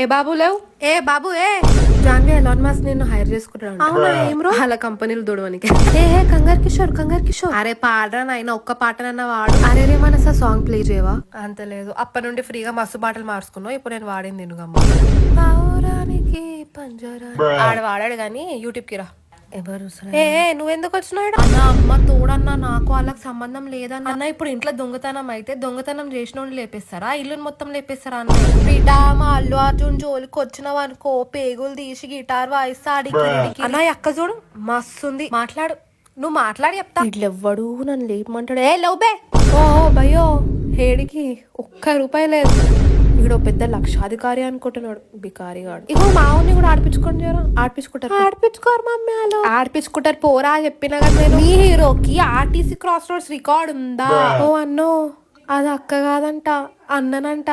ఏ బాబు లేవు. ఏ బాబు ఏ Janhvi Elon Musk నిన్ను hire చేసుకుంటాడు. అవునా ఏం రో వాళ్ళ కంపెనీలు దూడవనికి. ఏ కంగారు కిషోర్ అరే పాడరా నాయన, ఒక్క పాటనన్నా వాడు. అరే రే మనసా సాంగ్ ప్లే చేయవా? అంత లేదు, అప్పటి నుండి ఫ్రీగా మస్తు పాటలు మార్చుకున్నావు. ఇప్పుడు నేను వాడింది తినుగమ్మ. పావురానికి పంజరా ఆడ వాడాడు గానీ యూట్యూబ్ కి రా. ఎవరు ఏ నువ్వెందుకు వచ్చినాడు? అన్న అమ్మ తోడన్నా, నాకు వాళ్ళకి సంబంధం లేదన్న. అన్న ఇప్పుడు ఇంట్లో దొంగతనం అయితే దొంగతనం చేసిన వాళ్ళు లేపేస్తారా, ఇల్లుని మొత్తం లేపేస్తారా అన్న? బిడ్డ మా అల్లు అర్జున్ జోలికి వచ్చినావు అనుకో, పేగులు తీసి గిటార్ వాయిస్తా ఆడికి. అన్న అక్క చూడు మస్తుంది. మాట్లాడు, నువ్వు మాట్లాడి చెప్తా. ఇట్లెవ్వడు నన్ను లేపమంటాడు. ఏ లవ్ బే. ఓ భయో, హేడికి ₹1 లేదు. ఇక్కడ పెద్ద లక్షాధికారి అనుకుంటున్నాడు బికారి గాడు. ఇగో మావుని కూడా ఆడిపించుకొని చేరా. ఆడిపించుకుంటారు ఆడిపించుకోరు మమ్మీ వాళ్ళు. ఆడిపించుకుంటారు పోరా చెప్పినా కదా నేను. మీ హీరోకి ఆర్టీసీ క్రాస్ రోడ్స్ రికార్డ్ ఉందా? ఓ అన్నో, అది అక్క కాదంట, అన్ననంట.